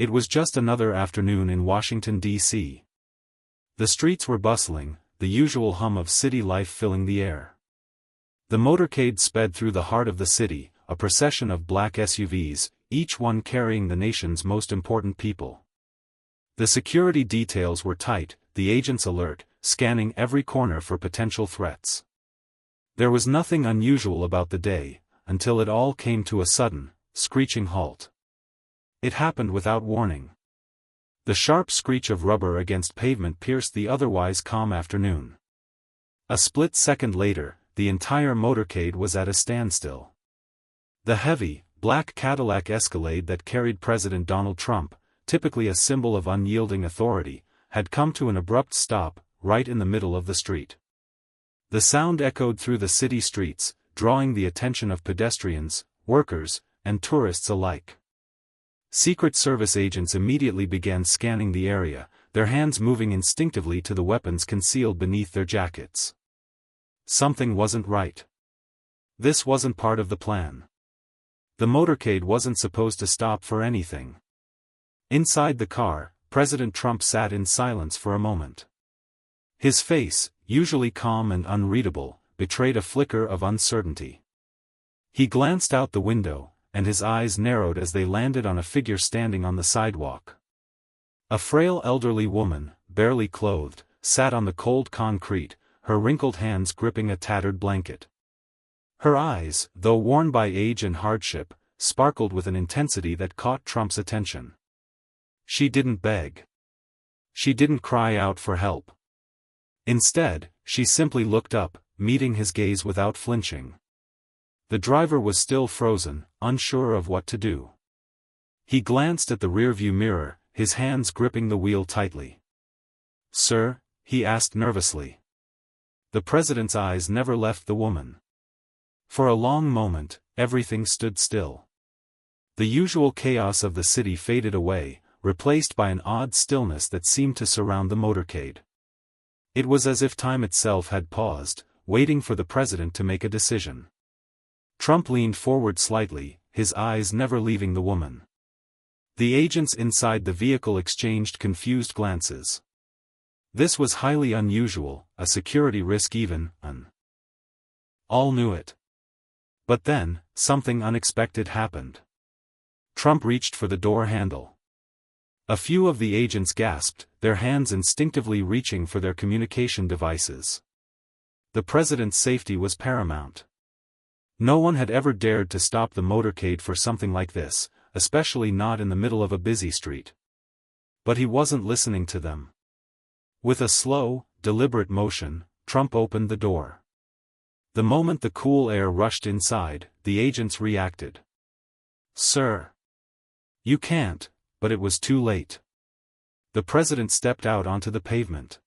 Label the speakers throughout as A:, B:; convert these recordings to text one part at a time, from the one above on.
A: It was just another afternoon in Washington, D.C. The streets were bustling, the usual hum of city life filling the air. The motorcade sped through the heart of the city, a procession of black SUVs, each one carrying the nation's most important people. The security details were tight, the agents alert, scanning every corner for potential threats. There was nothing unusual about the day, until it all came to a sudden, screeching halt. It happened without warning. The sharp screech of rubber against pavement pierced the otherwise calm afternoon. A split second later, the entire motorcade was at a standstill. The heavy, black Cadillac Escalade that carried President Donald Trump, typically a symbol of unyielding authority, had come to an abrupt stop, right in the middle of the street. The sound echoed through the city streets, drawing the attention of pedestrians, workers, and tourists alike. Secret Service agents immediately began scanning the area, their hands moving instinctively to the weapons concealed beneath their jackets. Something wasn't right. This wasn't part of the plan. The motorcade wasn't supposed to stop for anything. Inside the car, President Trump sat in silence for a moment. His face, usually calm and unreadable, betrayed a flicker of uncertainty. He glanced out the window, and his eyes narrowed as they landed on a figure standing on the sidewalk. A frail elderly woman, barely clothed, sat on the cold concrete, her wrinkled hands gripping a tattered blanket. Her eyes, though worn by age and hardship, sparkled with an intensity that caught Trump's attention. She didn't beg. She didn't cry out for help. Instead, she simply looked up, meeting his gaze without flinching. The driver was still frozen, unsure of what to do. He glanced at the rearview mirror, his hands gripping the wheel tightly. "Sir?" he asked nervously. The president's eyes never left the woman. For a long moment, everything stood still. The usual chaos of the city faded away, replaced by an odd stillness that seemed to surround the motorcade. It was as if time itself had paused, waiting for the president to make a decision. Trump leaned forward slightly, his eyes never leaving the woman. The agents inside the vehicle exchanged confused glances. This was highly unusual, a security risk even. All knew it. But then, something unexpected happened. Trump reached for the door handle. A few of the agents gasped, their hands instinctively reaching for their communication devices. The president's safety was paramount. No one had ever dared to stop the motorcade for something like this, especially not in the middle of a busy street. But he wasn't listening to them. With a slow, deliberate motion, Trump opened the door. The moment the cool air rushed inside, the agents reacted. "Sir. You can't," but it was too late. The president stepped out onto the pavement.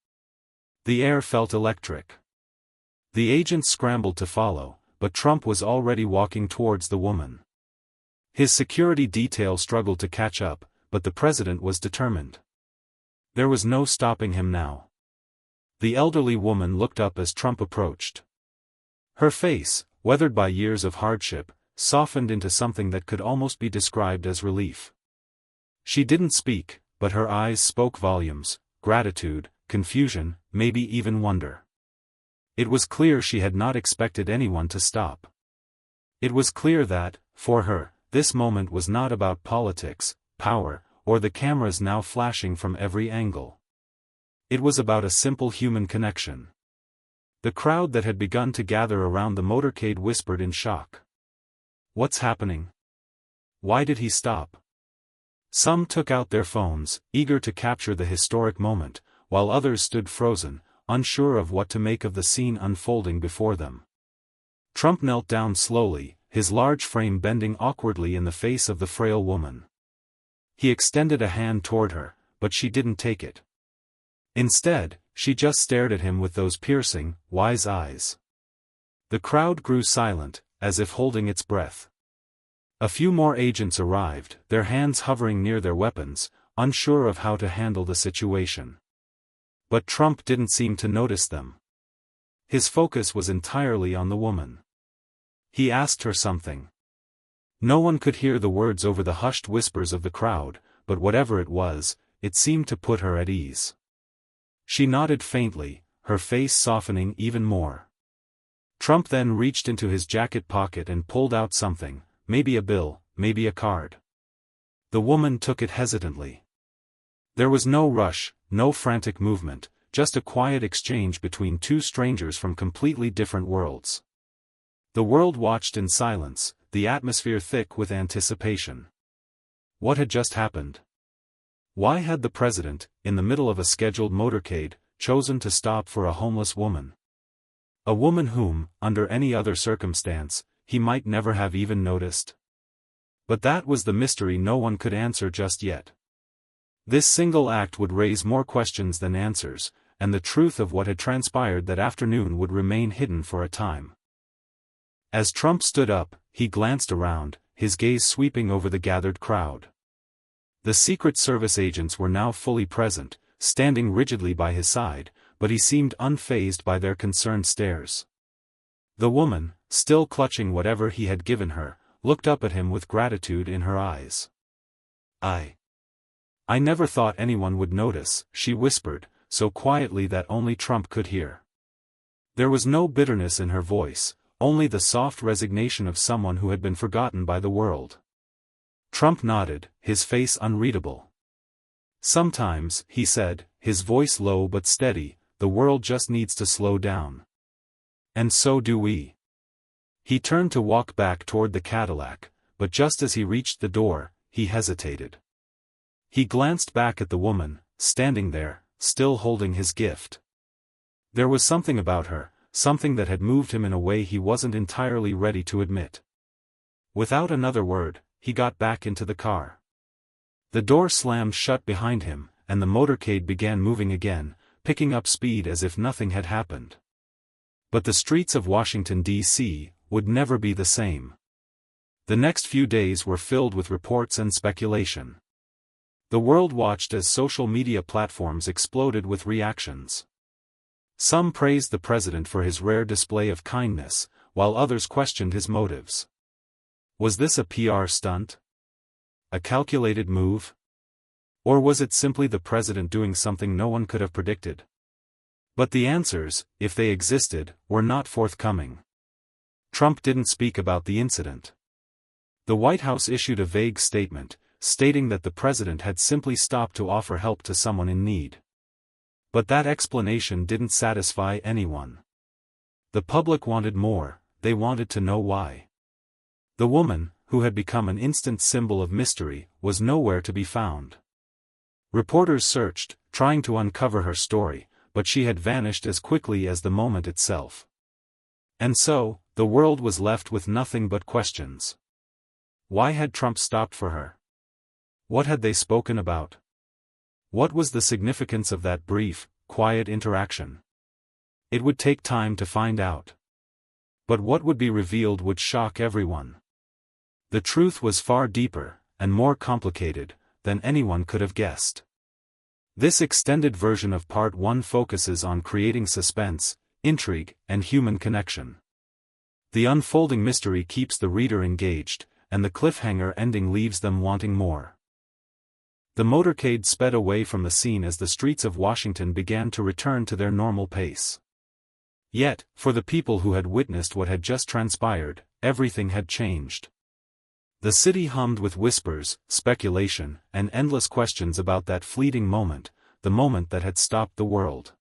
A: The air felt electric. The agents scrambled to follow, but Trump was already walking towards the woman. His security detail struggled to catch up, but the president was determined. There was no stopping him now. The elderly woman looked up as Trump approached. Her face, weathered by years of hardship, softened into something that could almost be described as relief. She didn't speak, but her eyes spoke volumes: gratitude, confusion, maybe even wonder. It was clear she had not expected anyone to stop. It was clear that, for her, this moment was not about politics, power, or the cameras now flashing from every angle. It was about a simple human connection. The crowd that had begun to gather around the motorcade whispered in shock. "What's happening? Why did he stop?" Some took out their phones, eager to capture the historic moment, while others stood frozen, unsure of what to make of the scene unfolding before them. Trump knelt down slowly, his large frame bending awkwardly in the face of the frail woman. He extended a hand toward her, but she didn't take it. Instead, she just stared at him with those piercing, wise eyes. The crowd grew silent, as if holding its breath. A few more agents arrived, their hands hovering near their weapons, unsure of how to handle the situation. But Trump didn't seem to notice them. His focus was entirely on the woman. He asked her something. No one could hear the words over the hushed whispers of the crowd, but whatever it was, it seemed to put her at ease. She nodded faintly, her face softening even more. Trump then reached into his jacket pocket and pulled out something, maybe a bill, maybe a card. The woman took it hesitantly. There was no rush, no frantic movement, just a quiet exchange between two strangers from completely different worlds. The world watched in silence, the atmosphere thick with anticipation. What had just happened? Why had the president, in the middle of a scheduled motorcade, chosen to stop for a homeless woman? A woman whom, under any other circumstance, he might never have even noticed. But that was the mystery no one could answer just yet. This single act would raise more questions than answers, and the truth of what had transpired that afternoon would remain hidden for a time. As Trump stood up, he glanced around, his gaze sweeping over the gathered crowd. The Secret Service agents were now fully present, standing rigidly by his side, but he seemed unfazed by their concerned stares. The woman, still clutching whatever he had given her, looked up at him with gratitude in her eyes. I never thought anyone would notice," she whispered, so quietly that only Trump could hear. There was no bitterness in her voice, only the soft resignation of someone who had been forgotten by the world. Trump nodded, his face unreadable. "Sometimes," he said, his voice low but steady, "the world just needs to slow down. And so do we." He turned to walk back toward the Cadillac, but just as he reached the door, he hesitated. He glanced back at the woman, standing there, still holding his gift. There was something about her, something that had moved him in a way he wasn't entirely ready to admit. Without another word, he got back into the car. The door slammed shut behind him, and the motorcade began moving again, picking up speed as if nothing had happened. But the streets of Washington, D.C., would never be the same. The next few days were filled with reports and speculation. The world watched as social media platforms exploded with reactions. Some praised the president for his rare display of kindness, while others questioned his motives. Was this a PR stunt? A calculated move? Or was it simply the president doing something no one could have predicted? But the answers, if they existed, were not forthcoming. Trump didn't speak about the incident. The White House issued a vague statement, stating that the president had simply stopped to offer help to someone in need. But that explanation didn't satisfy anyone. The public wanted more, they wanted to know why. The woman, who had become an instant symbol of mystery, was nowhere to be found. Reporters searched, trying to uncover her story, but she had vanished as quickly as the moment itself. And so, the world was left with nothing but questions. Why had Trump stopped for her? What had they spoken about? What was the significance of that brief, quiet interaction? It would take time to find out. But what would be revealed would shock everyone. The truth was far deeper, and more complicated, than anyone could have guessed. This extended version of Part 1 focuses on creating suspense, intrigue, and human connection. The unfolding mystery keeps the reader engaged, and the cliffhanger ending leaves them wanting more. The motorcade sped away from the scene as the streets of Washington began to return to their normal pace. Yet, for the people who had witnessed what had just transpired, everything had changed. The city hummed with whispers, speculation, and endless questions about that fleeting moment, the moment that had stopped the world.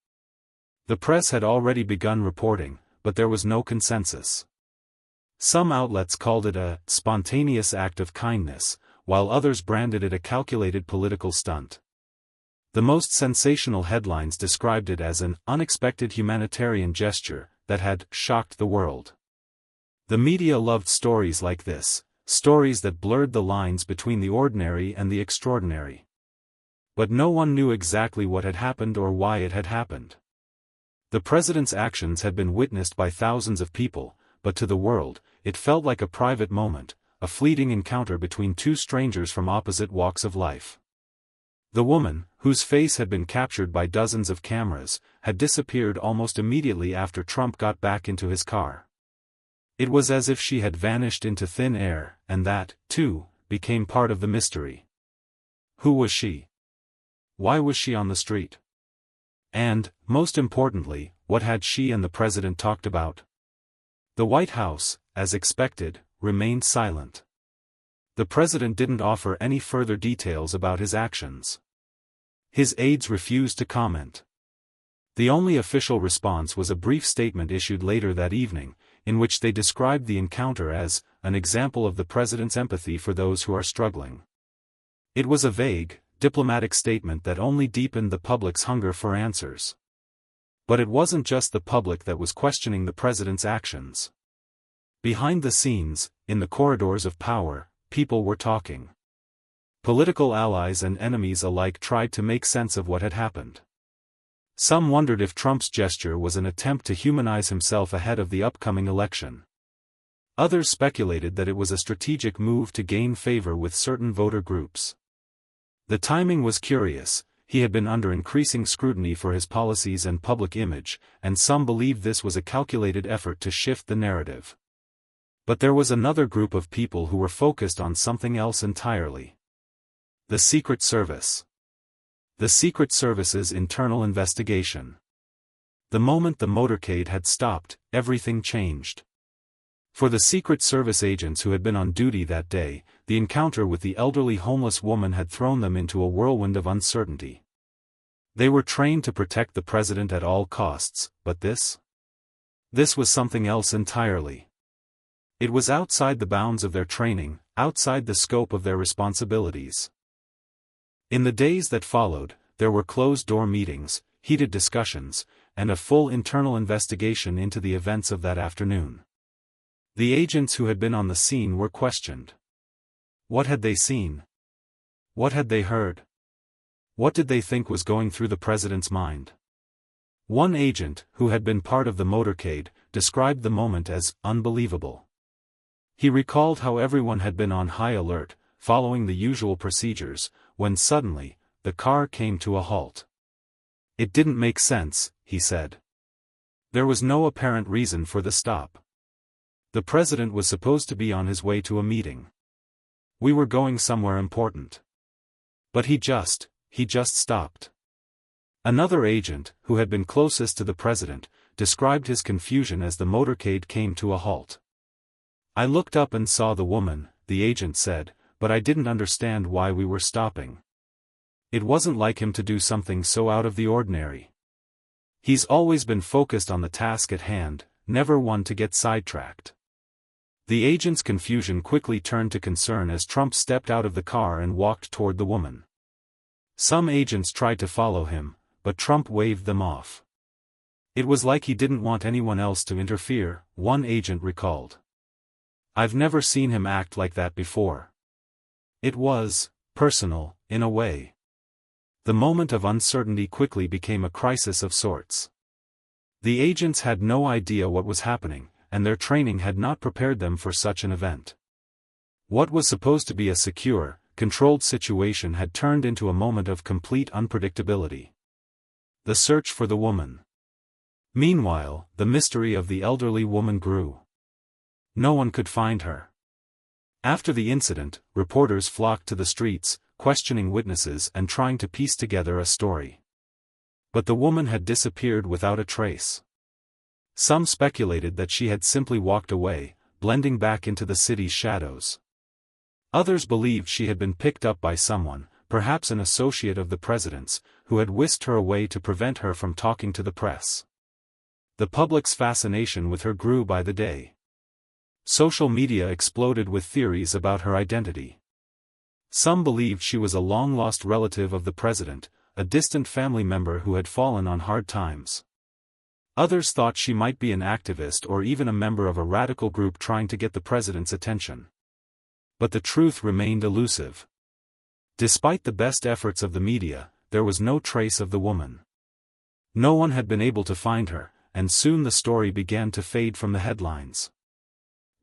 A: The press had already begun reporting, but there was no consensus. Some outlets called it a spontaneous act of kindness, while others branded it a calculated political stunt. The most sensational headlines described it as an unexpected humanitarian gesture that had shocked the world. The media loved stories like this, stories that blurred the lines between the ordinary and the extraordinary. But no one knew exactly what had happened or why it had happened. The president's actions had been witnessed by thousands of people, but to the world, it felt like a private moment, a fleeting encounter between two strangers from opposite walks of life. The woman, whose face had been captured by dozens of cameras, had disappeared almost immediately after Trump got back into his car. It was as if she had vanished into thin air, and that, too, became part of the mystery. Who was she? Why was she on the street? And, most importantly, what had she and the president talked about? The White House, as expected, remained silent. The president didn't offer any further details about his actions. His aides refused to comment. The only official response was a brief statement issued later that evening, in which they described the encounter as an example of the president's empathy for those who are struggling. It was a vague, diplomatic statement that only deepened the public's hunger for answers. But it wasn't just the public that was questioning the president's actions. Behind the scenes, in the corridors of power, people were talking. Political allies and enemies alike tried to make sense of what had happened. Some wondered if Trump's gesture was an attempt to humanize himself ahead of the upcoming election. Others speculated that it was a strategic move to gain favor with certain voter groups. The timing was curious. He had been under increasing scrutiny for his policies and public image, and some believed this was a calculated effort to shift the narrative. But there was another group of people who were focused on something else entirely. The Secret Service. The Secret Service's internal investigation. The moment the motorcade had stopped, everything changed. For the Secret Service agents who had been on duty that day, the encounter with the elderly homeless woman had thrown them into a whirlwind of uncertainty. They were trained to protect the president at all costs, but this? This was something else entirely. It was outside the bounds of their training, outside the scope of their responsibilities. In the days that followed, there were closed-door meetings, heated discussions, and a full internal investigation into the events of that afternoon. The agents who had been on the scene were questioned. What had they seen? What had they heard? What did they think was going through the president's mind? One agent, who had been part of the motorcade, described the moment as unbelievable. He recalled how everyone had been on high alert, following the usual procedures, when suddenly, the car came to a halt. It didn't make sense, he said. There was no apparent reason for the stop. The president was supposed to be on his way to a meeting. We were going somewhere important. But he just stopped. Another agent, who had been closest to the president, described his confusion as the motorcade came to a halt. I looked up and saw the woman, the agent said, but I didn't understand why we were stopping. It wasn't like him to do something so out of the ordinary. He's always been focused on the task at hand, never one to get sidetracked. The agent's confusion quickly turned to concern as Trump stepped out of the car and walked toward the woman. Some agents tried to follow him, but Trump waved them off. It was like he didn't want anyone else to interfere, one agent recalled. I've never seen him act like that before. It was personal, in a way. The moment of uncertainty quickly became a crisis of sorts. The agents had no idea what was happening, and their training had not prepared them for such an event. What was supposed to be a secure, controlled situation had turned into a moment of complete unpredictability. The search for the woman. Meanwhile, the mystery of the elderly woman grew. No one could find her. After the incident, reporters flocked to the streets, questioning witnesses and trying to piece together a story. But the woman had disappeared without a trace. Some speculated that she had simply walked away, blending back into the city's shadows. Others believed she had been picked up by someone, perhaps an associate of the president's, who had whisked her away to prevent her from talking to the press. The public's fascination with her grew by the day. Social media exploded with theories about her identity. Some believed she was a long-lost relative of the president, a distant family member who had fallen on hard times. Others thought she might be an activist or even a member of a radical group trying to get the president's attention. But the truth remained elusive. Despite the best efforts of the media, there was no trace of the woman. No one had been able to find her, and soon the story began to fade from the headlines.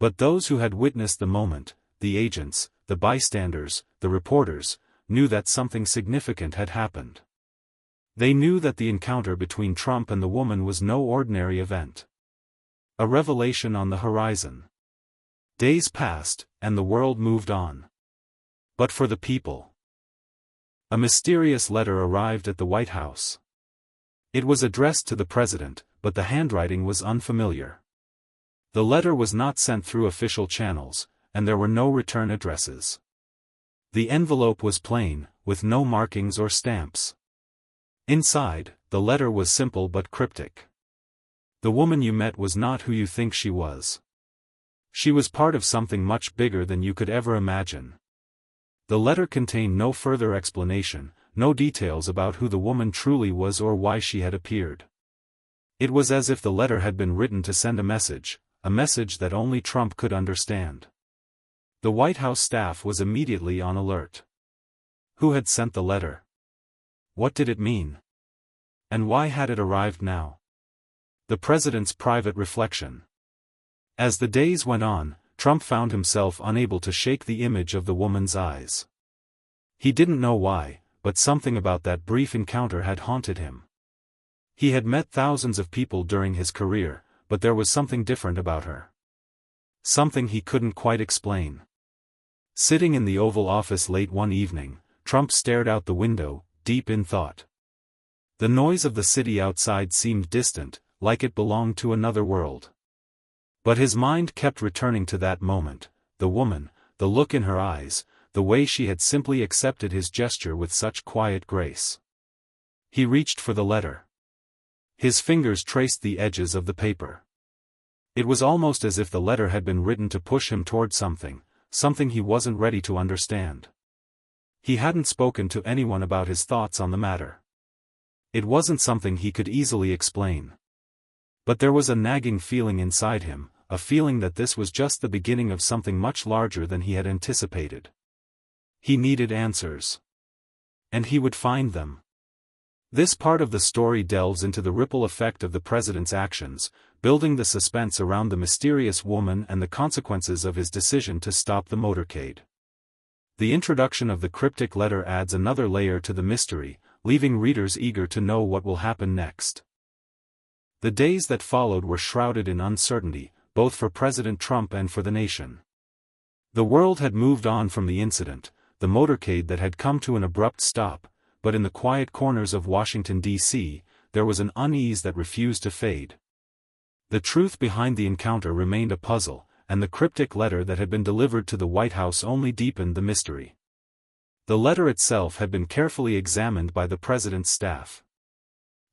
A: But those who had witnessed the moment, the agents, the bystanders, the reporters, knew that something significant had happened. They knew that the encounter between Trump and the woman was no ordinary event. A revelation on the horizon. Days passed, and the world moved on. But for the people. A mysterious letter arrived at the White House. It was addressed to the president, but the handwriting was unfamiliar. The letter was not sent through official channels, and there were no return addresses. The envelope was plain, with no markings or stamps. Inside, the letter was simple but cryptic. The woman you met was not who you think she was. She was part of something much bigger than you could ever imagine. The letter contained no further explanation, no details about who the woman truly was or why she had appeared. It was as if the letter had been written to send a message that only Trump could understand. The White House staff was immediately on alert. Who had sent the letter? What did it mean? And why had it arrived now? The president's private reflection. As the days went on, Trump found himself unable to shake the image of the woman's eyes. He didn't know why, but something about that brief encounter had haunted him. He had met thousands of people during his career, but there was something different about her. Something he couldn't quite explain. Sitting in the Oval Office late one evening, Trump stared out the window, deep in thought. The noise of the city outside seemed distant, like it belonged to another world. But his mind kept returning to that moment, the woman, the look in her eyes, the way she had simply accepted his gesture with such quiet grace. He reached for the letter. His fingers traced the edges of the paper. It was almost as if the letter had been written to push him toward something he wasn't ready to understand. He hadn't spoken to anyone about his thoughts on the matter. It wasn't something he could easily explain. But there was a nagging feeling inside him, a feeling that this was just the beginning of something much larger than he had anticipated. He needed answers. And he would find them. This part of the story delves into the ripple effect of the president's actions, building the suspense around the mysterious woman and the consequences of his decision to stop the motorcade. The introduction of the cryptic letter adds another layer to the mystery, leaving readers eager to know what will happen next. The days that followed were shrouded in uncertainty, both for President Trump and for the nation. The world had moved on from the incident, the motorcade that had come to an abrupt stop, but in the quiet corners of Washington, D.C., there was an unease that refused to fade. The truth behind the encounter remained a puzzle, and the cryptic letter that had been delivered to the White House only deepened the mystery. The letter itself had been carefully examined by the president's staff.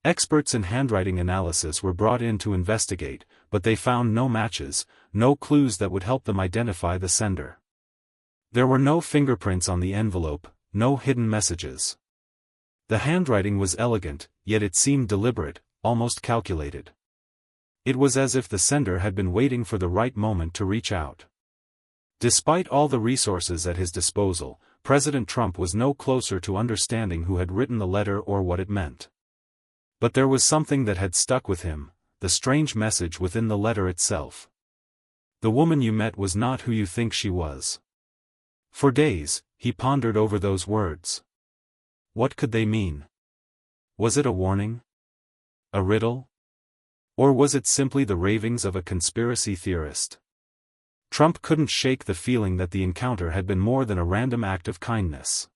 A: Experts in handwriting analysis were brought in to investigate, but they found no matches, no clues that would help them identify the sender. There were no fingerprints on the envelope, no hidden messages. The handwriting was elegant, yet it seemed deliberate, almost calculated. It was as if the sender had been waiting for the right moment to reach out. Despite all the resources at his disposal, President Trump was no closer to understanding who had written the letter or what it meant. But there was something that had stuck with him, the strange message within the letter itself. The woman you met was not who you think she was. For days, he pondered over those words. What could they mean? Was it a warning? A riddle? Or was it simply the ravings of a conspiracy theorist? Trump couldn't shake the feeling that the encounter had been more than a random act of kindness.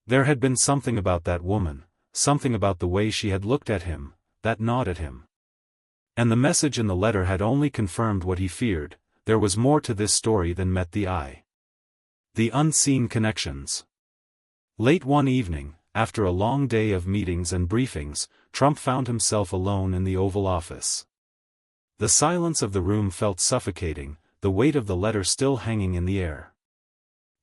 A: There had been something about that woman, something about the way she had looked at him, that gnawed at him. And the message in the letter had only confirmed what he feared. There was more to this story than met the eye. The unseen connections. Late one evening, after a long day of meetings and briefings, Trump found himself alone in the Oval Office. The silence of the room felt suffocating, the weight of the letter still hanging in the air.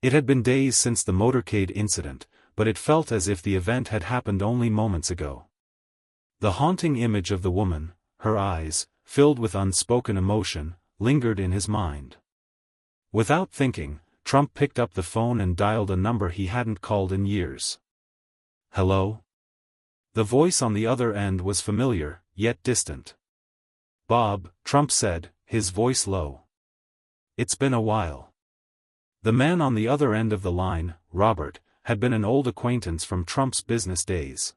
A: It had been days since the motorcade incident, but it felt as if the event had happened only moments ago. The haunting image of the woman, her eyes, filled with unspoken emotion, lingered in his mind. Without thinking, Trump picked up the phone and dialed a number he hadn't called in years. Hello? The voice on the other end was familiar, yet distant. Bob, Trump said, his voice low. It's been a while. The man on the other end of the line, Robert, had been an old acquaintance from Trump's business days.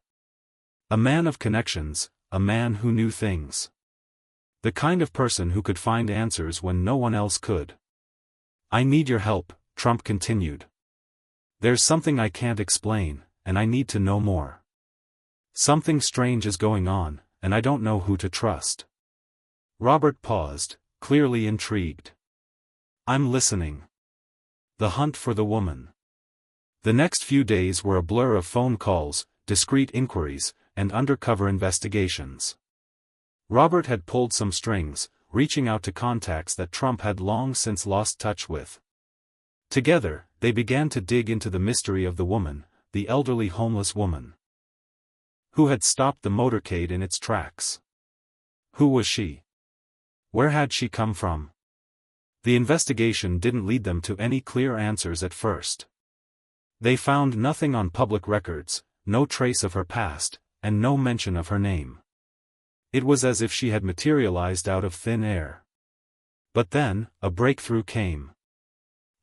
A: A man of connections, a man who knew things. The kind of person who could find answers when no one else could. I need your help, Trump continued. There's something I can't explain, and I need to know more. Something strange is going on, and I don't know who to trust." Robert paused, clearly intrigued. "I'm listening." The hunt for the woman. The next few days were a blur of phone calls, discreet inquiries, and undercover investigations. Robert had pulled some strings, reaching out to contacts that Trump had long since lost touch with. Together, they began to dig into the mystery of the woman, the elderly homeless woman. Who had stopped the motorcade in its tracks? Who was she? Where had she come from? The investigation didn't lead them to any clear answers at first. They found nothing on public records, no trace of her past, and no mention of her name. It was as if she had materialized out of thin air. But then, a breakthrough came.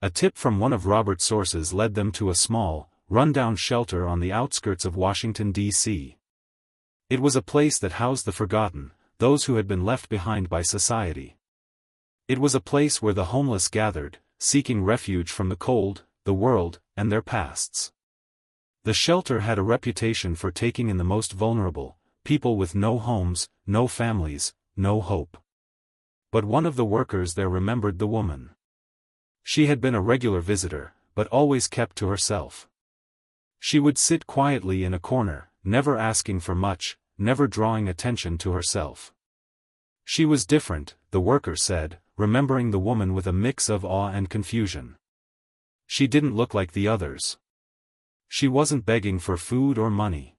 A: A tip from one of Robert's sources led them to a small, run-down shelter on the outskirts of Washington, D.C. It was a place that housed the forgotten, those who had been left behind by society. It was a place where the homeless gathered, seeking refuge from the cold, the world, and their pasts. The shelter had a reputation for taking in the most vulnerable, people with no homes, no families, no hope. But one of the workers there remembered the woman. She had been a regular visitor, but always kept to herself. She would sit quietly in a corner, never asking for much, never drawing attention to herself. She was different, the worker said, remembering the woman with a mix of awe and confusion. She didn't look like the others. She wasn't begging for food or money.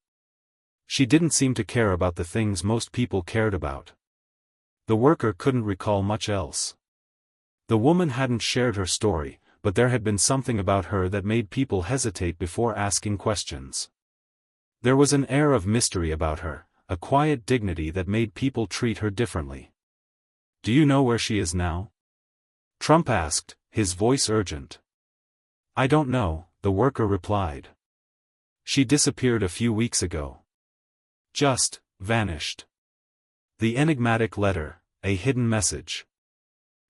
A: She didn't seem to care about the things most people cared about. The worker couldn't recall much else. The woman hadn't shared her story, but there had been something about her that made people hesitate before asking questions. There was an air of mystery about her, a quiet dignity that made people treat her differently. "Do you know where she is now?" Trump asked, his voice urgent. "I don't know," the worker replied. "She disappeared a few weeks ago. Just vanished." The enigmatic letter, a hidden message.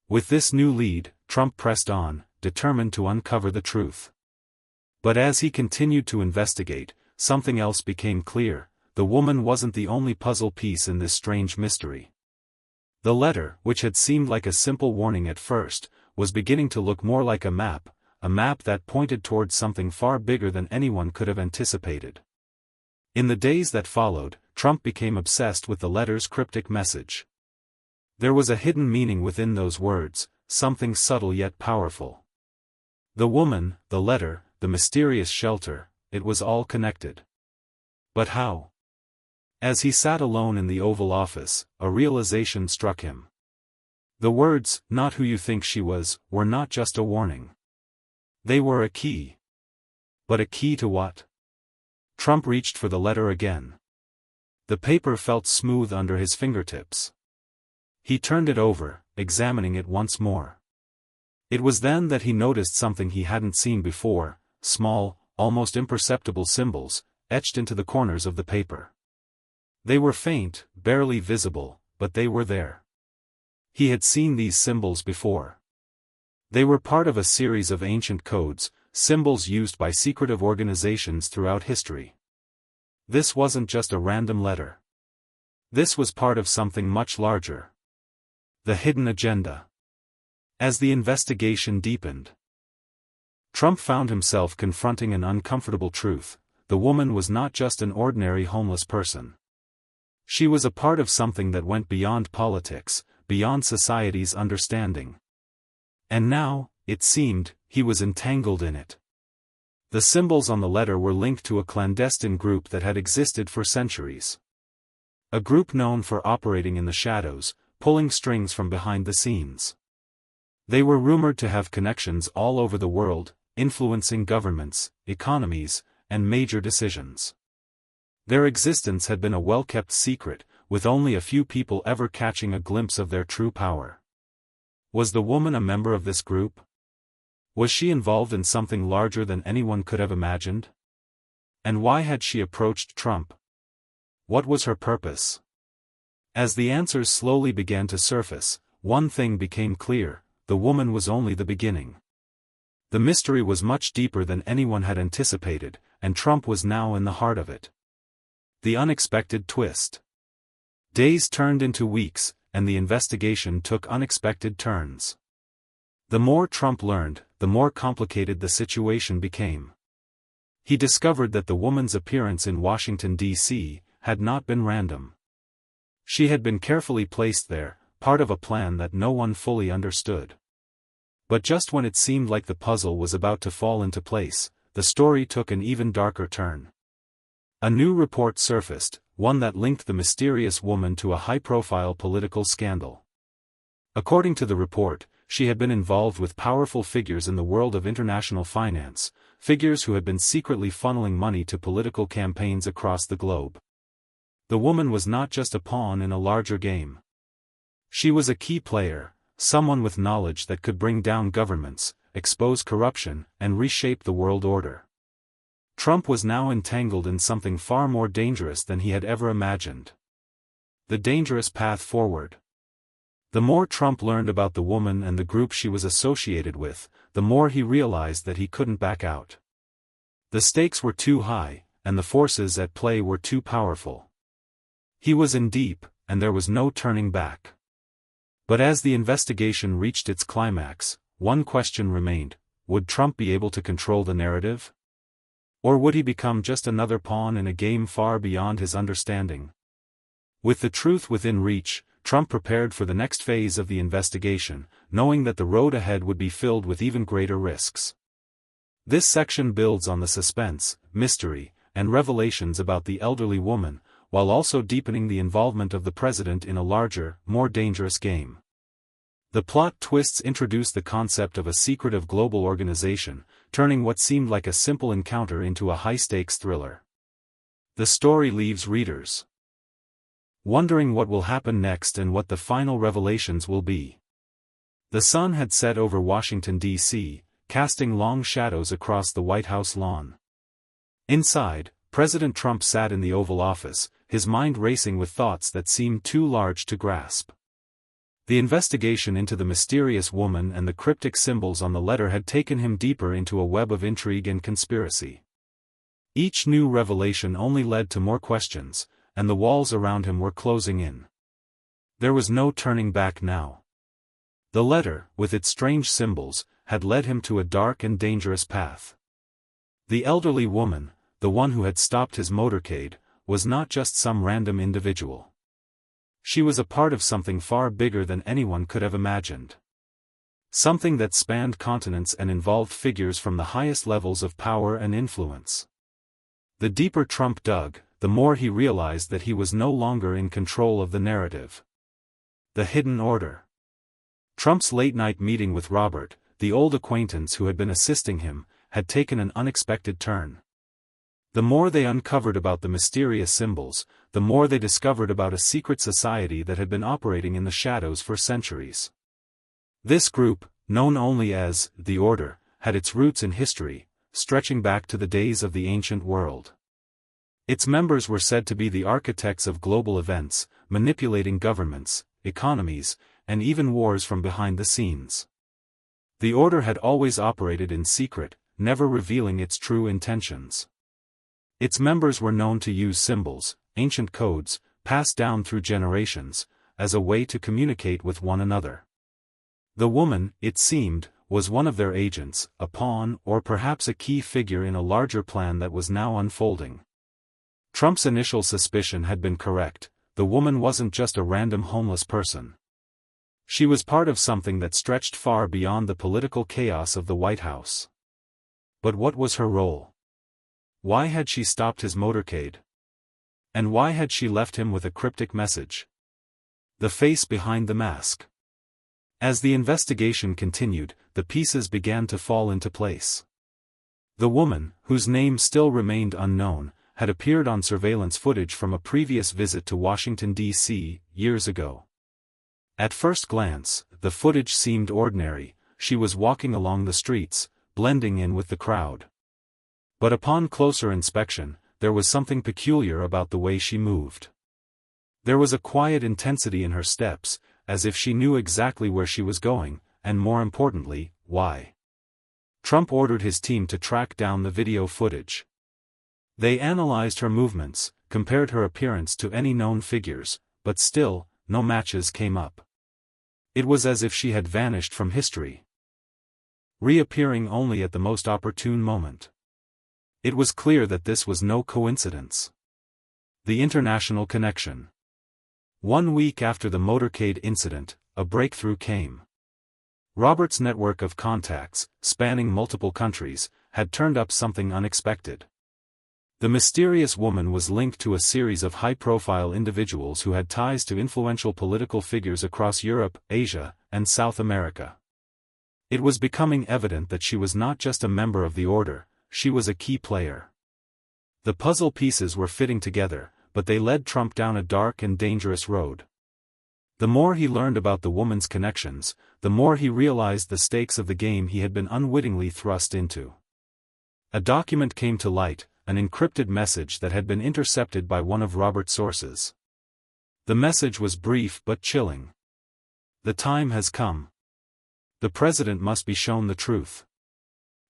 A: With this new lead, Trump pressed on, determined to uncover the truth. But as he continued to investigate, something else became clear: the woman wasn't the only puzzle piece in this strange mystery. The letter, which had seemed like a simple warning at first, was beginning to look more like a map that pointed towards something far bigger than anyone could have anticipated. In the days that followed, Trump became obsessed with the letter's cryptic message. There was a hidden meaning within those words, something subtle yet powerful. The woman, the letter, the mysterious shelter, it was all connected. But how? As he sat alone in the Oval Office, a realization struck him. The words, "not who you think she was," were not just a warning. They were a key. But a key to what? Trump reached for the letter again. The paper felt smooth under his fingertips. He turned it over, examining it once more. It was then that he noticed something he hadn't seen before: small, almost imperceptible symbols, etched into the corners of the paper. They were faint, barely visible, but they were there. He had seen these symbols before. They were part of a series of ancient codes, symbols used by secretive organizations throughout history. This wasn't just a random letter. This was part of something much larger. The hidden agenda. As the investigation deepened, Trump found himself confronting an uncomfortable truth: the woman was not just an ordinary homeless person. She was a part of something that went beyond politics, beyond society's understanding. And now, it seemed, he was entangled in it. The symbols on the letter were linked to a clandestine group that had existed for centuries. A group known for operating in the shadows, pulling strings from behind the scenes. They were rumored to have connections all over the world, influencing governments, economies, and major decisions. Their existence had been a well-kept secret, with only a few people ever catching a glimpse of their true power. Was the woman a member of this group? Was she involved in something larger than anyone could have imagined? And why had she approached Trump? What was her purpose? As the answers slowly began to surface, one thing became clear: the woman was only the beginning. The mystery was much deeper than anyone had anticipated, and Trump was now in the heart of it. The unexpected twist. Days turned into weeks, and the investigation took unexpected turns. The more Trump learned, the more complicated the situation became. He discovered that the woman's appearance in Washington, D.C., had not been random. She had been carefully placed there, part of a plan that no one fully understood. But just when it seemed like the puzzle was about to fall into place, the story took an even darker turn. A new report surfaced, one that linked the mysterious woman to a high-profile political scandal. According to the report, she had been involved with powerful figures in the world of international finance, figures who had been secretly funneling money to political campaigns across the globe. The woman was not just a pawn in a larger game. She was a key player, someone with knowledge that could bring down governments, expose corruption, and reshape the world order. Trump was now entangled in something far more dangerous than he had ever imagined. The dangerous path forward. The more Trump learned about the woman and the group she was associated with, the more he realized that he couldn't back out. The stakes were too high, and the forces at play were too powerful. He was in deep, and there was no turning back. But as the investigation reached its climax, one question remained: would Trump be able to control the narrative? Or would he become just another pawn in a game far beyond his understanding? With the truth within reach, Trump prepared for the next phase of the investigation, knowing that the road ahead would be filled with even greater risks. This section builds on the suspense, mystery, and revelations about the elderly woman, while also deepening the involvement of the president in a larger, more dangerous game. The plot twists introduce the concept of a secretive global organization, turning what seemed like a simple encounter into a high-stakes thriller. The story leaves readers wondering what will happen next and what the final revelations will be. The sun had set over Washington, D.C., casting long shadows across the White House lawn. Inside, President Trump sat in the Oval Office, his mind racing with thoughts that seemed too large to grasp. The investigation into the mysterious woman and the cryptic symbols on the letter had taken him deeper into a web of intrigue and conspiracy. Each new revelation only led to more questions, and the walls around him were closing in. There was no turning back now. The letter, with its strange symbols, had led him to a dark and dangerous path. The elderly woman, the one who had stopped his motorcade, was not just some random individual. She was a part of something far bigger than anyone could have imagined. Something that spanned continents and involved figures from the highest levels of power and influence. The deeper Trump dug, the more he realized that he was no longer in control of the narrative. The hidden order. Trump's late-night meeting with Robert, the old acquaintance who had been assisting him, had taken an unexpected turn. The more they uncovered about the mysterious symbols, the more they discovered about a secret society that had been operating in the shadows for centuries. This group, known only as the Order, had its roots in history, stretching back to the days of the ancient world. Its members were said to be the architects of global events, manipulating governments, economies, and even wars from behind the scenes. The Order had always operated in secret, never revealing its true intentions. Its members were known to use symbols, ancient codes, passed down through generations, as a way to communicate with one another. The woman, it seemed, was one of their agents, a pawn or perhaps a key figure in a larger plan that was now unfolding. Trump's initial suspicion had been correct: the woman wasn't just a random homeless person. She was part of something that stretched far beyond the political chaos of the White House. But what was her role? Why had she stopped his motorcade? And why had she left him with a cryptic message? The face behind the mask. As the investigation continued, the pieces began to fall into place. The woman, whose name still remained unknown, had appeared on surveillance footage from a previous visit to Washington, D.C., years ago. At first glance, the footage seemed ordinary. She was walking along the streets, blending in with the crowd. But upon closer inspection, there was something peculiar about the way she moved. There was a quiet intensity in her steps, as if she knew exactly where she was going, and more importantly, why. Trump ordered his team to track down the video footage. They analyzed her movements, compared her appearance to any known figures, but still, no matches came up. It was as if she had vanished from history, reappearing only at the most opportune moment. It was clear that this was no coincidence. The international connection. 1 week after the motorcade incident, a breakthrough came. Robert's network of contacts, spanning multiple countries, had turned up something unexpected. The mysterious woman was linked to a series of high-profile individuals who had ties to influential political figures across Europe, Asia, and South America. It was becoming evident that she was not just a member of the order, she was a key player. The puzzle pieces were fitting together, but they led Trump down a dark and dangerous road. The more he learned about the woman's connections, the more he realized the stakes of the game he had been unwittingly thrust into. A document came to light, an encrypted message that had been intercepted by one of Robert's sources. The message was brief but chilling. The time has come. The president must be shown the truth.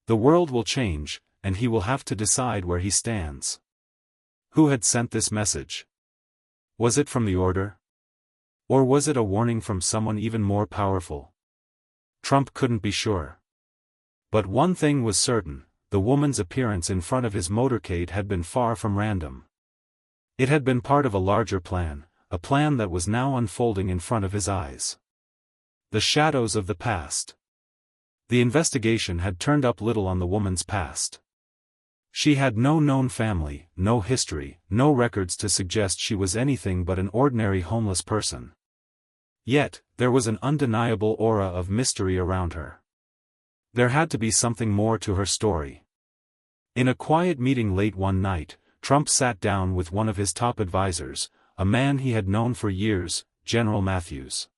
A: The world will change, and he will have to decide where he stands. Who had sent this message? Was it from the order? Or was it a warning from someone even more powerful? Trump couldn't be sure. But one thing was certain. The woman's appearance in front of his motorcade had been far from random. It had been part of a larger plan, a plan that was now unfolding in front of his eyes. The shadows of the past. The investigation had turned up little on the woman's past. She had no known family, no history, no records to suggest she was anything but an ordinary homeless person. Yet, there was an undeniable aura of mystery around her. There had to be something more to her story. In a quiet meeting late one night, Trump sat down with one of his top advisors, a man he had known for years, General Matthews.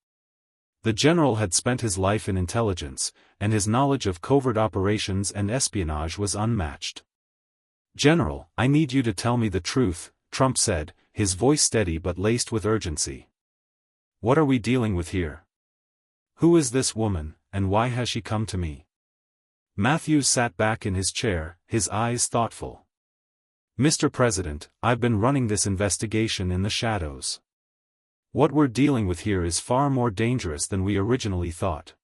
A: The general had spent his life in intelligence, and his knowledge of covert operations and espionage was unmatched. "General, I need you to tell me the truth," Trump said, his voice steady but laced with urgency. "What are we dealing with here? Who is this woman, and why has she come to me?" Matthews sat back in his chair, his eyes thoughtful. "Mr. President, I've been running this investigation in the shadows. What we're dealing with here is far more dangerous than we originally thought.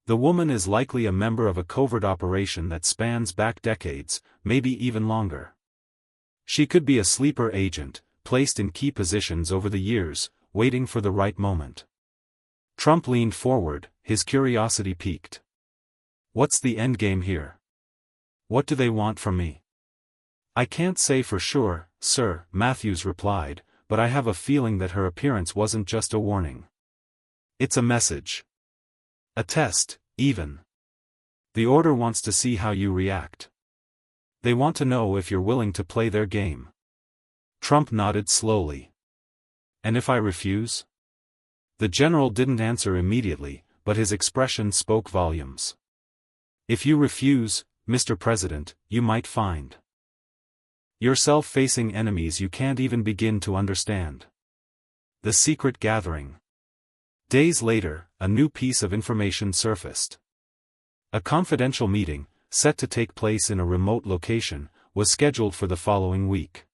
A: The woman is likely a member of a covert operation that spans back decades, maybe even longer. She could be a sleeper agent, placed in key positions over the years, waiting for the right moment." Trump leaned forward, his curiosity piqued. "What's the endgame here? What do they want from me?" "I can't say for sure, sir," Matthews replied, "but I have a feeling that her appearance wasn't just a warning. It's a message. A test, even. The order wants to see how you react. They want to know if you're willing to play their game." Trump nodded slowly. "And if I refuse?" The general didn't answer immediately, but his expression spoke volumes. "If you refuse, Mr. President, you might find yourself facing enemies you can't even begin to understand." The secret gathering. Days later, a new piece of information surfaced. A confidential meeting, set to take place in a remote location, was scheduled for the following week.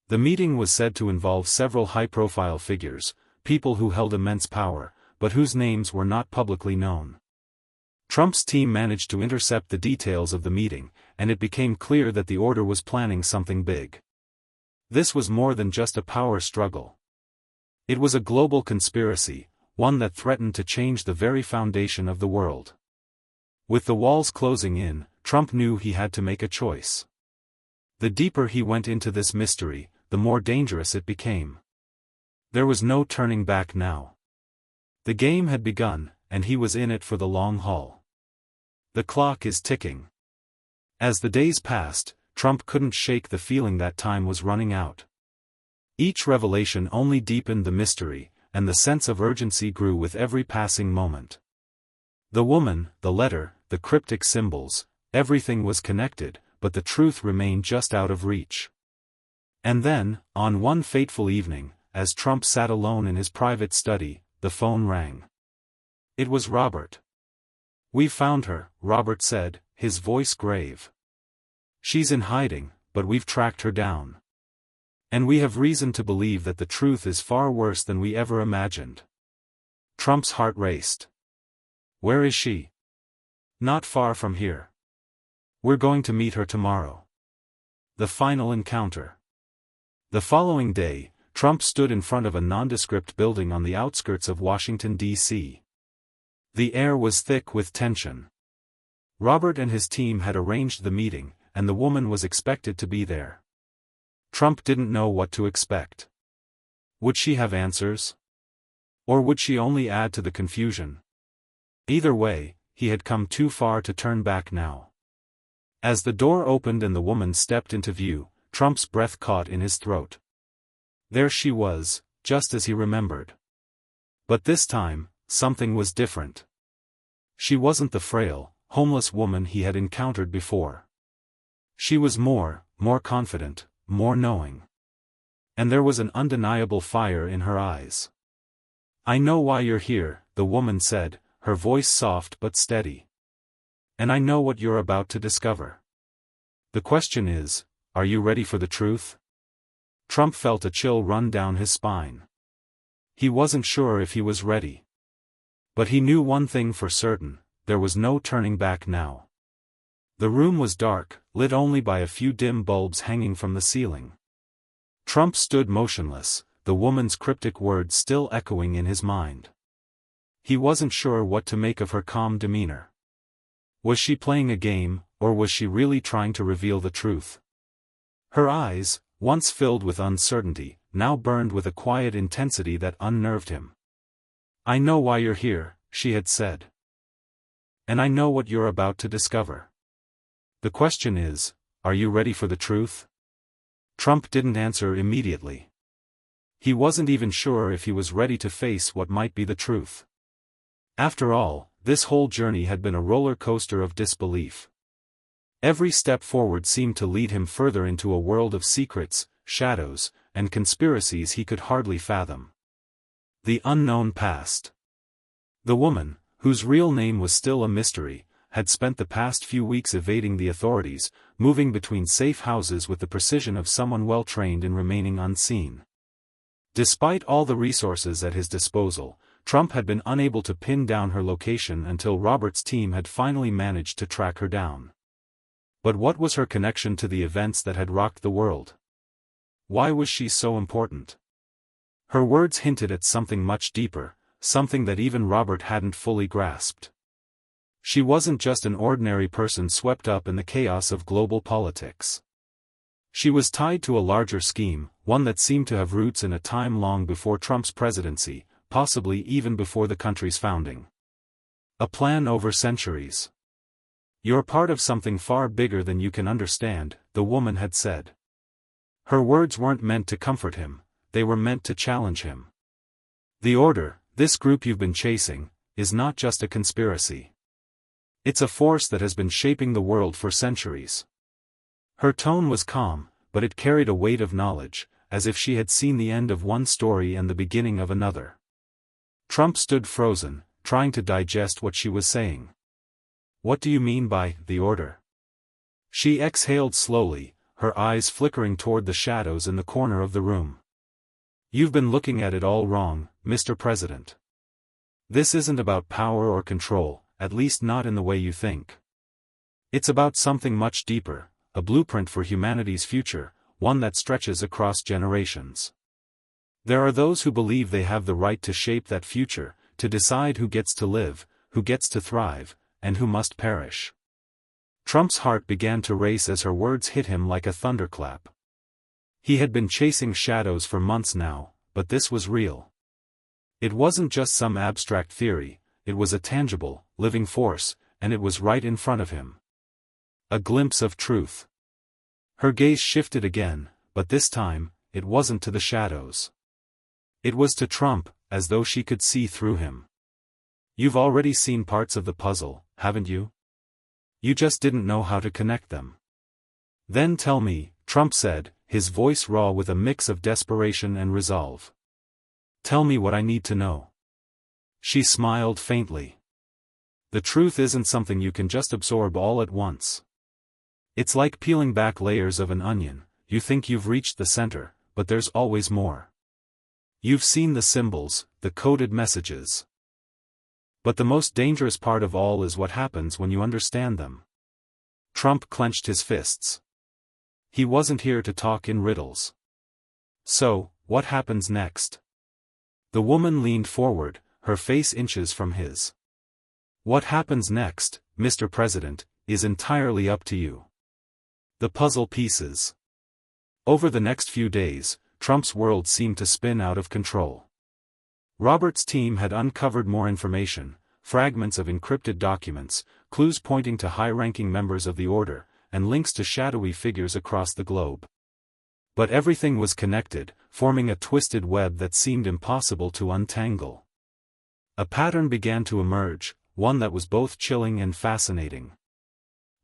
A: The meeting was said to involve several high-profile figures, people who held immense power, but whose names were not publicly known. Trump's team managed to intercept the details of the meeting, and it became clear that the order was planning something big. This was more than just a power struggle. It was a global conspiracy, one that threatened to change the very foundation of the world. With the walls closing in, Trump knew he had to make a choice. The deeper he went into this mystery, the more dangerous it became. There was no turning back now. The game had begun, and he was in it for the long haul. The clock is ticking. As the days passed, Trump couldn't shake the feeling that time was running out. Each revelation only deepened the mystery, and the sense of urgency grew with every passing moment. The woman, the letter, the cryptic symbols, everything was connected, but the truth remained just out of reach. And then, on one fateful evening, as Trump sat alone in his private study, the phone rang. It was Robert. "We've found her," Robert said, his voice grave. "She's in hiding, but we've tracked her down. And we have reason to believe that the truth is far worse than we ever imagined." Trump's heart raced. "Where is she?" "Not far from here. We're going to meet her tomorrow." The final encounter. The following day, Trump stood in front of a nondescript building on the outskirts of Washington, D.C. The air was thick with tension. Robert and his team had arranged the meeting, and the woman was expected to be there. Trump didn't know what to expect. Would she have answers? Or would she only add to the confusion? Either way, he had come too far to turn back now. As the door opened and the woman stepped into view, Trump's breath caught in his throat. There she was, just as he remembered. But this time, something was different. She wasn't the frail, homeless woman he had encountered before. She was more confident, more knowing. And there was an undeniable fire in her eyes. "I know why you're here," the woman said, her voice soft but steady. "And I know what you're about to discover. The question is, are you ready for the truth?" Trump felt a chill run down his spine. He wasn't sure if he was ready. But he knew one thing for certain: there was no turning back now. The room was dark, lit only by a few dim bulbs hanging from the ceiling. Trump stood motionless, the woman's cryptic words still echoing in his mind. He wasn't sure what to make of her calm demeanor. Was she playing a game, or was she really trying to reveal the truth? Her eyes, once filled with uncertainty, now burned with a quiet intensity that unnerved him. "I know why you're here," she had said. "And I know what you're about to discover. The question is, are you ready for the truth?" Trump didn't answer immediately. He wasn't even sure if he was ready to face what might be the truth. After all, this whole journey had been a roller coaster of disbelief. Every step forward seemed to lead him further into a world of secrets, shadows, and conspiracies he could hardly fathom. The unknown past. The woman, whose real name was still a mystery, had spent the past few weeks evading the authorities, moving between safe houses with the precision of someone well-trained in remaining unseen. Despite all the resources at his disposal, Trump had been unable to pin down her location until Robert's team had finally managed to track her down. But what was her connection to the events that had rocked the world? Why was she so important? Her words hinted at something much deeper, something that even Robert hadn't fully grasped. She wasn't just an ordinary person swept up in the chaos of global politics. She was tied to a larger scheme, one that seemed to have roots in a time long before Trump's presidency, possibly even before the country's founding. A plan over centuries. "You're part of something far bigger than you can understand," the woman had said. Her words weren't meant to comfort him, they were meant to challenge him. "The Order, this group you've been chasing, is not just a conspiracy. It's a force that has been shaping the world for centuries." Her tone was calm, but it carried a weight of knowledge, as if she had seen the end of one story and the beginning of another. Trump stood frozen, trying to digest what she was saying. "What do you mean by the Order?" She exhaled slowly, her eyes flickering toward the shadows in the corner of the room. "You've been looking at it all wrong, Mr. President. This isn't about power or control, at least not in the way you think. It's about something much deeper, a blueprint for humanity's future, one that stretches across generations. There are those who believe they have the right to shape that future, to decide who gets to live, who gets to thrive, and who must perish." Trump's heart began to race as her words hit him like a thunderclap. He had been chasing shadows for months now, but this was real. It wasn't just some abstract theory, it was a tangible, living force, and it was right in front of him. A glimpse of truth. Her gaze shifted again, but this time, it wasn't to the shadows. It was to Trump, as though she could see through him. "You've already seen parts of the puzzle, haven't you? You just didn't know how to connect them." "Then tell me," Trump said, his voice raw with a mix of desperation and resolve. "Tell me what I need to know." She smiled faintly. "The truth isn't something you can just absorb all at once. It's like peeling back layers of an onion. You think you've reached the center, but there's always more. You've seen the symbols, the coded messages. But the most dangerous part of all is what happens when you understand them. Trump clenched his fists. He wasn't here to talk in riddles. So, what happens next? The woman leaned forward, her face inches from his. What happens next, Mr. President, is entirely up to you. The puzzle pieces. Over the next few days, Trump's world seemed to spin out of control. Robert's team had uncovered more information, fragments of encrypted documents, clues pointing to high-ranking members of the order, and links to shadowy figures across the globe. But everything was connected, forming a twisted web that seemed impossible to untangle. A pattern began to emerge, one that was both chilling and fascinating.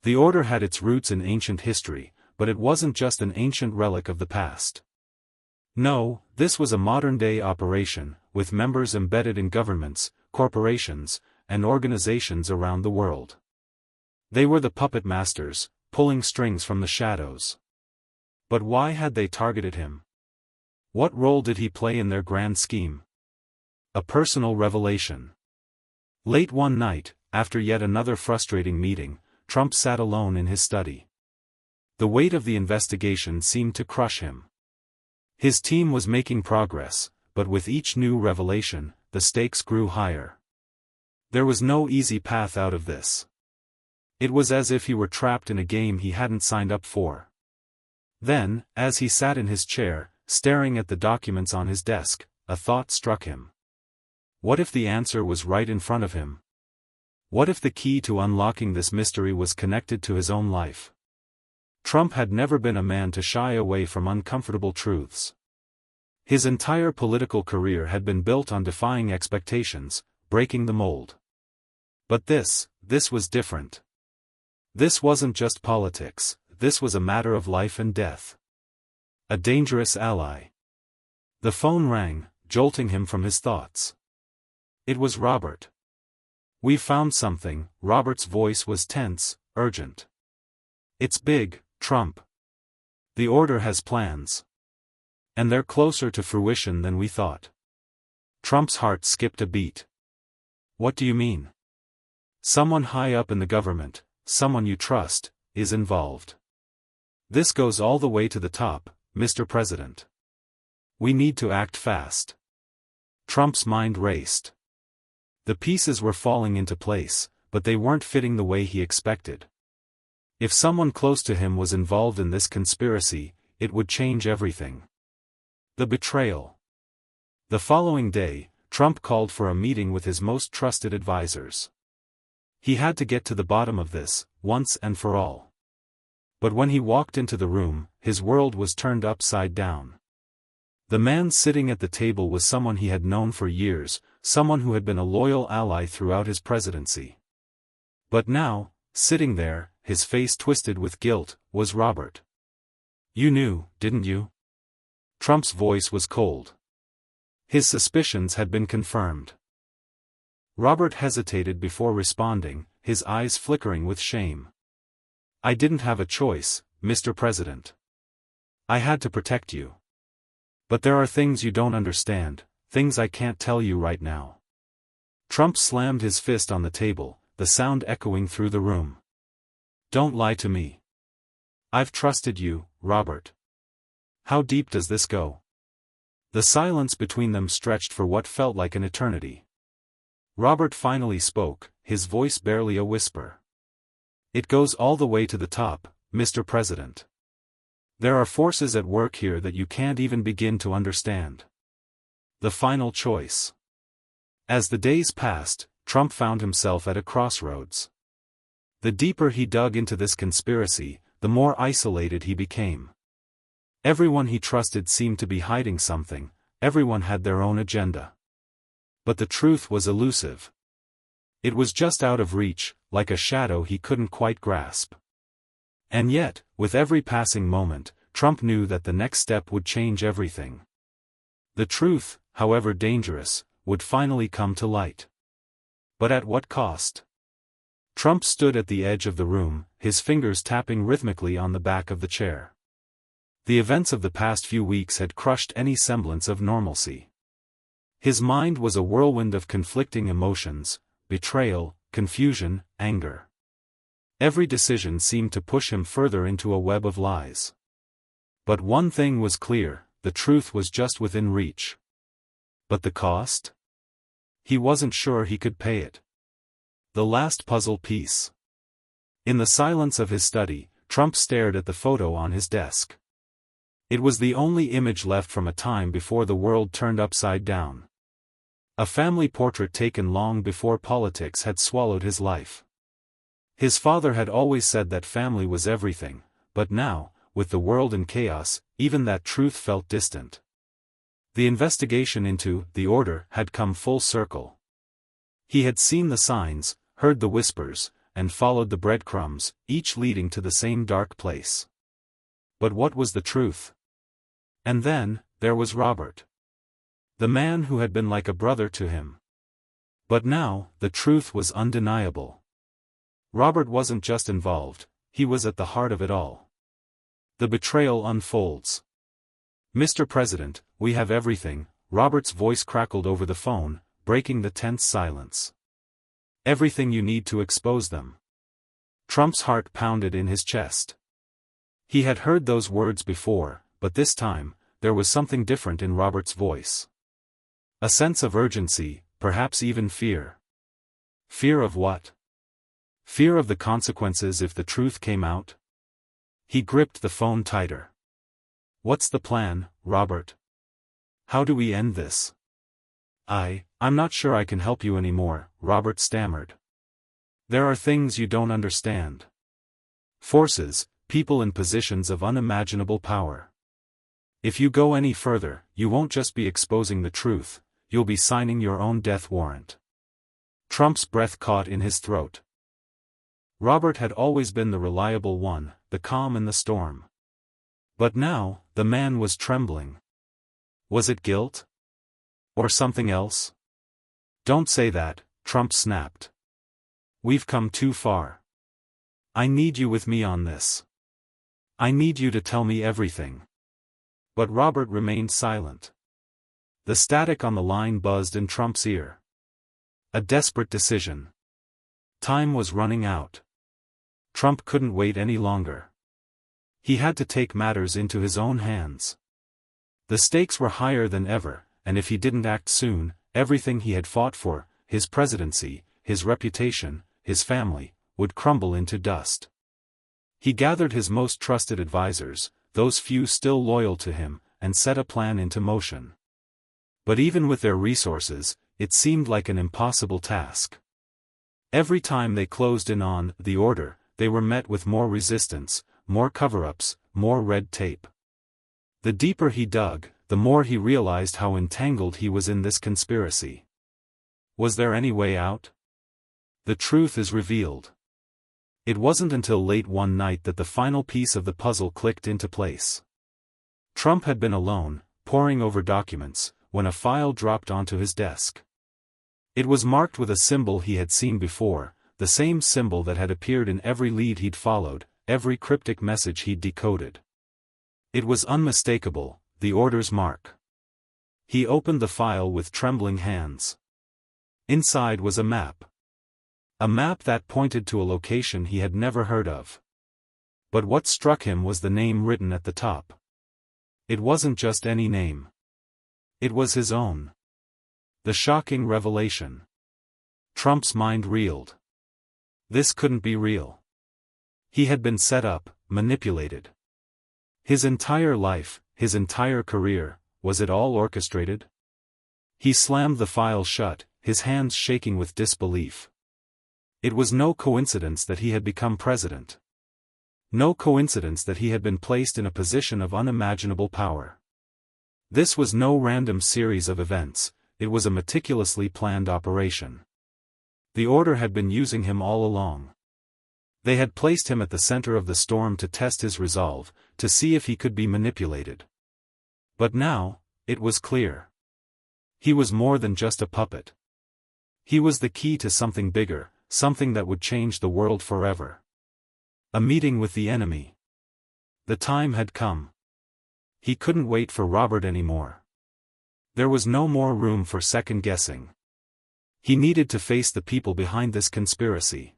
A: The order had its roots in ancient history, but it wasn't just an ancient relic of the past. No, this was a modern-day operation, with members embedded in governments, corporations, and organizations around the world. They were the puppet masters, pulling strings from the shadows. But why had they targeted him? What role did he play in their grand scheme? A personal revelation. Late one night, after yet another frustrating meeting, Trump sat alone in his study. The weight of the investigation seemed to crush him. His team was making progress, but with each new revelation, the stakes grew higher. There was no easy path out of this. It was as if he were trapped in a game he hadn't signed up for. Then, as he sat in his chair, staring at the documents on his desk, a thought struck him. What if the answer was right in front of him? What if the key to unlocking this mystery was connected to his own life? Trump had never been a man to shy away from uncomfortable truths. His entire political career had been built on defying expectations, breaking the mold. But this was different. This wasn't just politics, this was a matter of life and death. A dangerous ally. The phone rang, jolting him from his thoughts. It was Robert. "We've found something." Robert's voice was tense, urgent. "It's big, Trump. The order has plans. And they're closer to fruition than we thought." Trump's heart skipped a beat. "What do you mean?" "Someone high up in the government, someone you trust, is involved. This goes all the way to the top, Mr. President. We need to act fast." Trump's mind raced. The pieces were falling into place, but they weren't fitting the way he expected. If someone close to him was involved in this conspiracy, it would change everything. The betrayal. The following day, Trump called for a meeting with his most trusted advisors. He had to get to the bottom of this, once and for all. But when he walked into the room, his world was turned upside down. The man sitting at the table was someone he had known for years, someone who had been a loyal ally throughout his presidency. But now, sitting there, his face twisted with guilt, was Robert. "You knew, didn't you?" Trump's voice was cold. His suspicions had been confirmed. Robert hesitated before responding, his eyes flickering with shame. "I didn't have a choice, Mr. President. I had to protect you. But there are things you don't understand, things I can't tell you right now." Trump slammed his fist on the table, the sound echoing through the room. "Don't lie to me. I've trusted you, Robert. How deep does this go?" The silence between them stretched for what felt like an eternity. Robert finally spoke, his voice barely a whisper. "It goes all the way to the top, Mr. President. There are forces at work here that you can't even begin to understand. The final choice." As the days passed, Trump found himself at a crossroads. The deeper he dug into this conspiracy, the more isolated he became. Everyone he trusted seemed to be hiding something, everyone had their own agenda. But the truth was elusive. It was just out of reach, like a shadow he couldn't quite grasp. And yet, with every passing moment, Trump knew that the next step would change everything. The truth, however dangerous, would finally come to light. But at what cost? Trump stood at the edge of the room, his fingers tapping rhythmically on the back of the chair. The events of the past few weeks had crushed any semblance of normalcy. His mind was a whirlwind of conflicting emotions: betrayal, confusion, anger. Every decision seemed to push him further into a web of lies. But one thing was clear: the truth was just within reach. But the cost? He wasn't sure he could pay it. The last puzzle piece. In the silence of his study, Trump stared at the photo on his desk. It was the only image left from a time before the world turned upside down. A family portrait taken long before politics had swallowed his life. His father had always said that family was everything, but now, with the world in chaos, even that truth felt distant. The investigation into the order had come full circle. He had seen the signs, heard the whispers, and followed the breadcrumbs, each leading to the same dark place. But what was the truth? And then, there was Robert. The man who had been like a brother to him. But now, the truth was undeniable. Robert wasn't just involved, he was at the heart of it all. The betrayal unfolds. "Mr. President, we have everything," Robert's voice crackled over the phone, breaking the tense silence. "Everything you need to expose them." Trump's heart pounded in his chest. He had heard those words before, but this time, there was something different in Robert's voice. A sense of urgency, perhaps even fear. Fear of what? Fear of the consequences if the truth came out? He gripped the phone tighter. "What's the plan, Robert? How do we end this?" I'm not sure I can help you anymore," Robert stammered. "There are things you don't understand. Forces, people in positions of unimaginable power. If you go any further, you won't just be exposing the truth, you'll be signing your own death warrant." Trump's breath caught in his throat. Robert had always been the reliable one, the calm in the storm. But now, the man was trembling. Was it guilt? Or something else? "Don't say that," Trump snapped. "We've come too far. I need you with me on this. I need you to tell me everything." But Robert remained silent. The static on the line buzzed in Trump's ear. A desperate decision. Time was running out. Trump couldn't wait any longer. He had to take matters into his own hands. The stakes were higher than ever, and if he didn't act soon, everything he had fought for, his presidency, his reputation, his family, would crumble into dust. He gathered his most trusted advisors, those few still loyal to him, and set a plan into motion. But even with their resources, it seemed like an impossible task. Every time they closed in on the order, they were met with more resistance, more cover-ups, more red tape. The deeper he dug, the more he realized how entangled he was in this conspiracy. Was there any way out? The truth is revealed. It wasn't until late one night that the final piece of the puzzle clicked into place. Trump had been alone, poring over documents, when a file dropped onto his desk. It was marked with a symbol he had seen before, the same symbol that had appeared in every lead he'd followed, every cryptic message he'd decoded. It was unmistakable, the order's mark. He opened the file with trembling hands. Inside was a map. A map that pointed to a location he had never heard of. But what struck him was the name written at the top. It wasn't just any name. It was his own. The shocking revelation. Trump's mind reeled. This couldn't be real. He had been set up, manipulated. His entire life, his entire career, was it all orchestrated? He slammed the file shut, his hands shaking with disbelief. It was no coincidence that he had become president. No coincidence that he had been placed in a position of unimaginable power. This was no random series of events, it was a meticulously planned operation. The order had been using him all along. They had placed him at the center of the storm to test his resolve, to see if he could be manipulated. But now, it was clear. He was more than just a puppet. He was the key to something bigger, something that would change the world forever. A meeting with the enemy. The time had come. He couldn't wait for Robert anymore. There was no more room for second-guessing. He needed to face the people behind this conspiracy.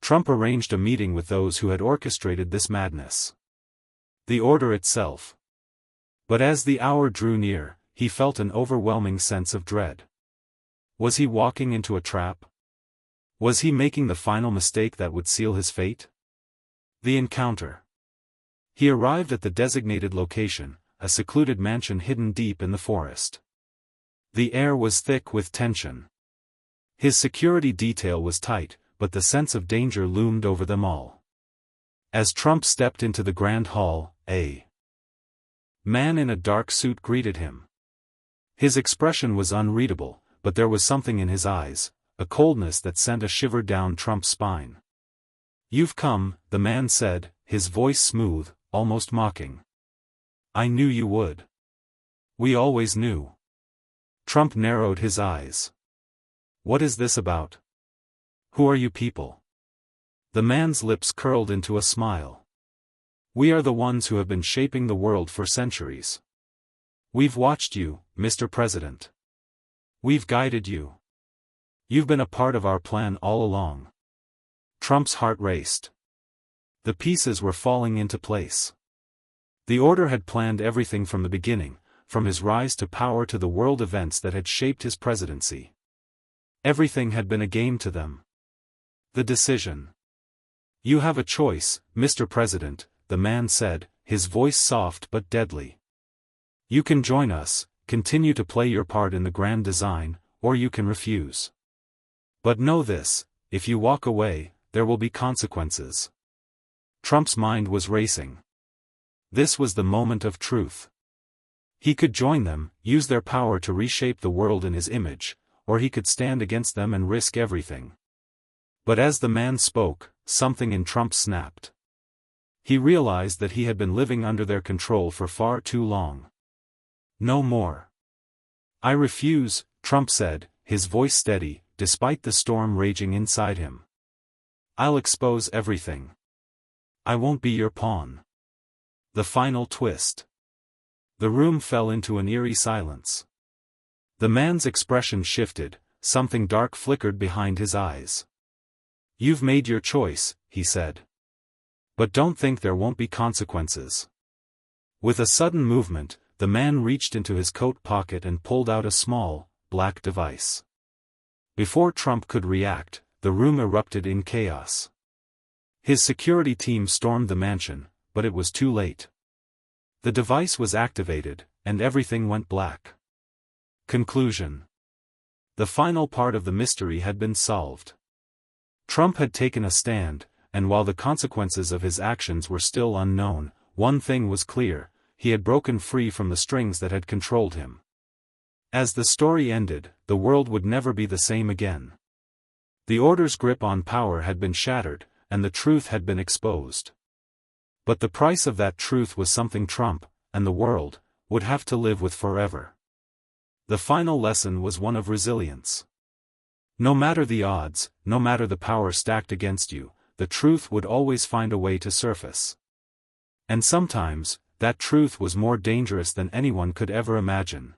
A: Trump arranged a meeting with those who had orchestrated this madness. The order itself. But as the hour drew near, he felt an overwhelming sense of dread. Was he walking into a trap? Was he making the final mistake that would seal his fate? The encounter. He arrived at the designated location, a secluded mansion hidden deep in the forest. The air was thick with tension. His security detail was tight, but the sense of danger loomed over them all. As Trump stepped into the grand hall, a man in a dark suit greeted him. His expression was unreadable, but there was something in his eyes, a coldness that sent a shiver down Trump's spine. "You've come," the man said, his voice smooth, almost mocking. "I knew you would. We always knew." Trump narrowed his eyes. "What is this about? Who are you people?" The man's lips curled into a smile. "We are the ones who have been shaping the world for centuries. We've watched you, Mr. President. We've guided you. You've been a part of our plan all along." Trump's heart raced. The pieces were falling into place. The order had planned everything from the beginning, from his rise to power to the world events that had shaped his presidency. Everything had been a game to them. The decision. "You have a choice, Mr. President," the man said, his voice soft but deadly. "You can join us, continue to play your part in the grand design, or you can refuse. But know this, if you walk away, there will be consequences." Trump's mind was racing. This was the moment of truth. He could join them, use their power to reshape the world in his image, or he could stand against them and risk everything. But as the man spoke, something in Trump snapped. He realized that he had been living under their control for far too long. "No more." "I refuse," Trump said, his voice steady, despite the storm raging inside him. "I'll expose everything. I won't be your pawn." The final twist. The room fell into an eerie silence. The man's expression shifted, something dark flickered behind his eyes. "You've made your choice," he said. "But don't think there won't be consequences." With a sudden movement, the man reached into his coat pocket and pulled out a small, black device. Before Trump could react, the room erupted in chaos. His security team stormed the mansion, but it was too late. The device was activated, and everything went black. Conclusion. The final part of the mystery had been solved. Trump had taken a stand, and while the consequences of his actions were still unknown, one thing was clear: he had broken free from the strings that had controlled him. As the story ended, the world would never be the same again. The order's grip on power had been shattered, and the truth had been exposed. But the price of that truth was something Trump, and the world, would have to live with forever. The final lesson was one of resilience. No matter the odds, no matter the power stacked against you, the truth would always find a way to surface. And sometimes, that truth was more dangerous than anyone could ever imagine.